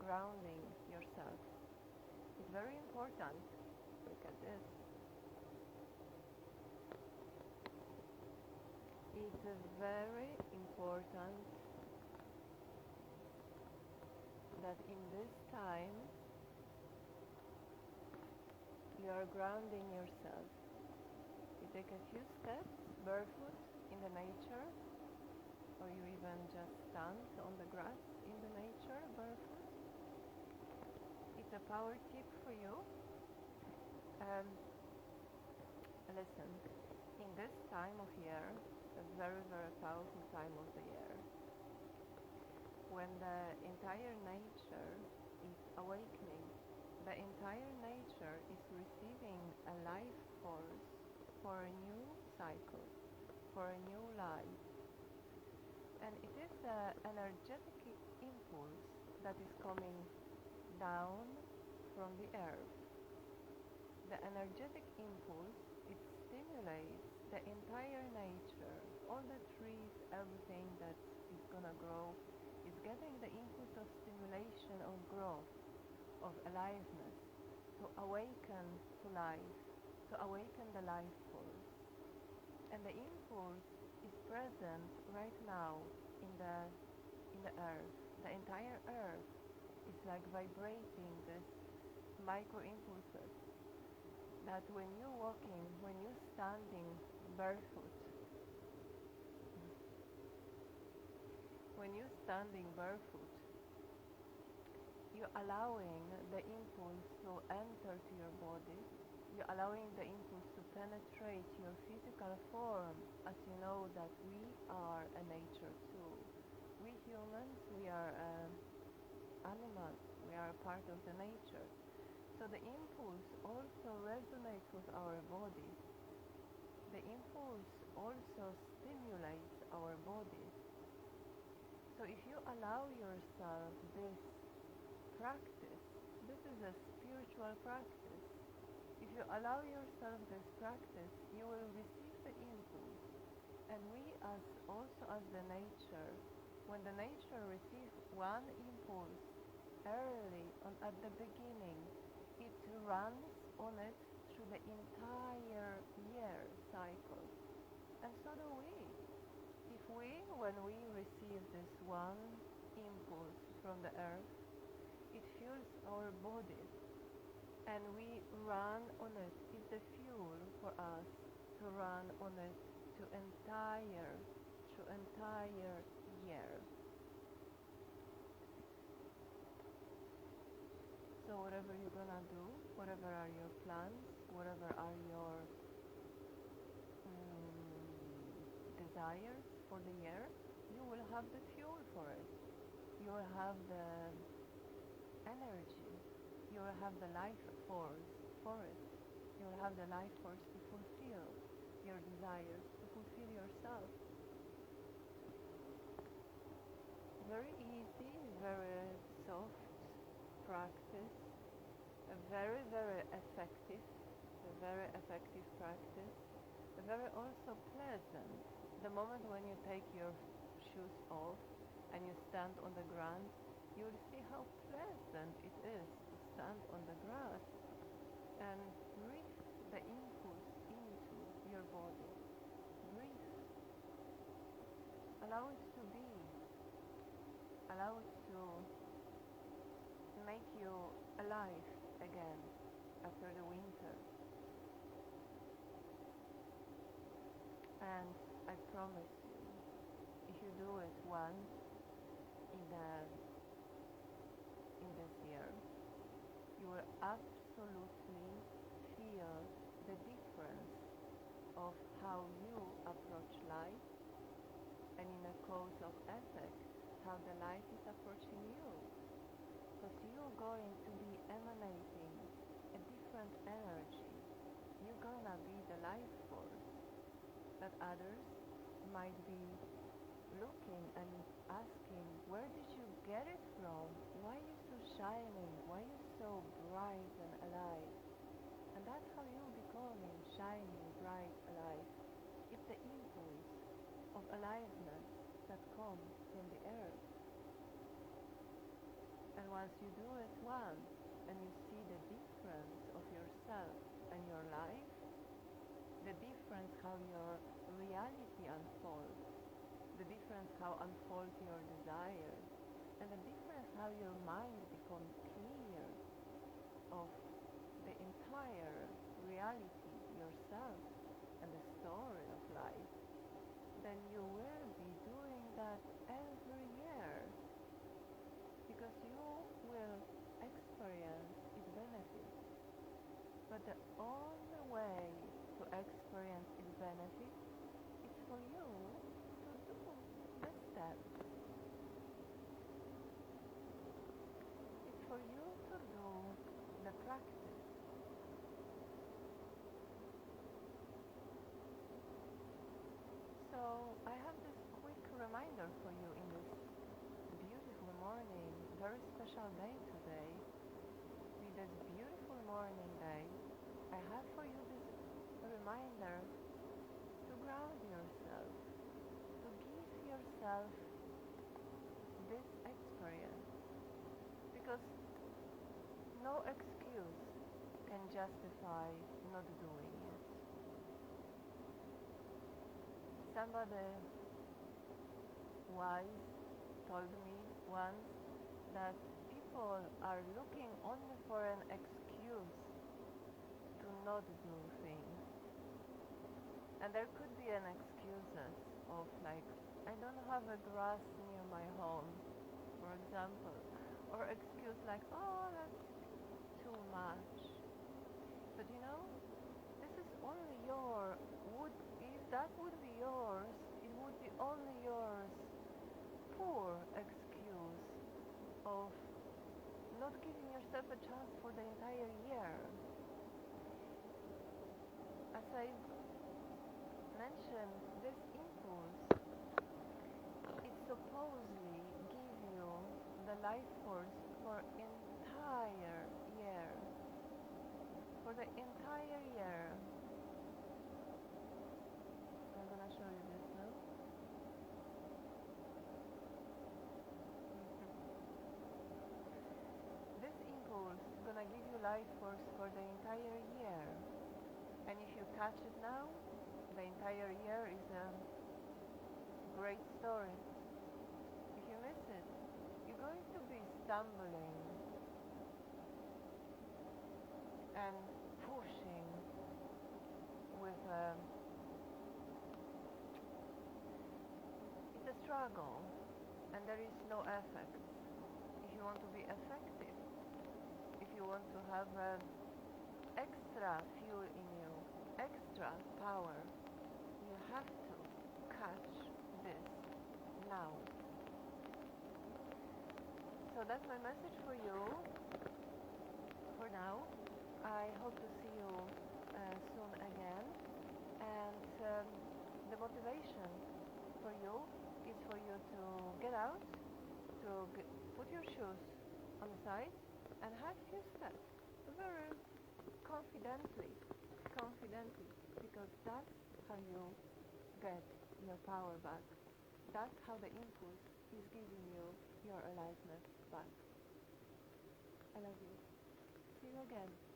grounding yourself. It's very important. Look at this. It's very important that in this time you are grounding yourself. You take a few steps barefoot in the nature, or you even just stand on the grass in the nature barefoot. It's a power tip for you. Listen, in this time of year, a very, very powerful time of the year, when the entire nature is awakening, the entire nature is receiving a life force for a new cycle, for a new life. And it is an energetic impulse that is coming down from the earth. The energetic impulse, it stimulates the entire nature, all the trees, everything that is gonna grow, is getting the impulse of stimulation of growth, of aliveness, to awaken to life, to awaken the life force. And the impulse is present right now in the earth. The entire earth is like vibrating this micro impulses that when you're walking, when you're standing barefoot, you're allowing the impulse to enter to your body. You're allowing the impulse to penetrate your physical form, as you know that we are a nature too. We humans, we are animals, we are a part of the nature. So the impulse also resonates with our body. The impulse also stimulates our body. So if you allow yourself this practice, this is a spiritual practice. If you allow yourself this practice, you will receive the impulse. And we as the nature, when the nature receives one impulse early on at the beginning, it runs on it through the entire year cycle. And so do we. When we receive this one impulse from the earth, it fuels our body, and we run on it. It's the fuel for us to run on it through entire year. So whatever you're gonna do, whatever are your plans, whatever are your desires for the year, you will have the fuel for it. You will have the energy. You will have the life force for it. You will have the life force to fulfill your desires, to fulfill yourself. Very easy, very soft practice, a very, very effective practice, very also pleasant. The moment when you take your shoes off and you stand on the ground, you will see how pleasant it is to stand on the grass and breathe the impulse into your body. Breathe. Allow it to be. Allow it to make you alive again after the winter. And I promise you, if you do it once in this year, you will absolutely feel the difference of how you approach life, and in a cause of effect, how the life is approaching you. Because you're going to be emanating a different energy. You're gonna be the life force that others might be looking and asking, where did you get it from? Why are you so shining? Why are you so bright and alive? And that's how you're becoming shining, bright, alive. It's the impulse of aliveness that comes from the earth. And And once you do it once, and you see the difference of yourself and your life, the difference how your reality unfolds, the difference how unfolds your desires, and the difference how your mind becomes clear of the entire reality, yourself, and the story of life, then you will be doing that every year, because you will experience its benefits. But the only way to experience its benefits is for you to do the steps. It's for you to do the practice. So I have this quick reminder for you in this beautiful morning, very special day today. With this beautiful morning day, I have for you this reminder to ground yourself, to give yourself this experience, because no excuse can justify not doing it. Somebody wise told me once that people are looking only for an excuse to not do things. And there could be an excuses of like, I don't have a grass near my home, for example. Or excuse like, oh, that's too much. But you know, this is only if that would be yours, it would be only yours poor excuse of not giving yourself a chance for the entire year. As I mentioned, this impulse, it supposedly give you the life force for entire year. For the entire year. I'm gonna show you this now. This impulse is gonna give you life force for the entire year. And if you catch it now, the entire year is a great story. If you miss it, you're going to be stumbling and pushing with it's a struggle, and there is no effect. If you want to be effective, if you want to have extra fuel in you, extra power, you have to catch this now. So that's my message for you for now. I hope to see you soon again. And the motivation for you is for you to get out, to put your shoes on the side and have few steps, very confidently, because that's how you get your power back. That's how the impulse is giving you your aliveness back. I love you. See you again.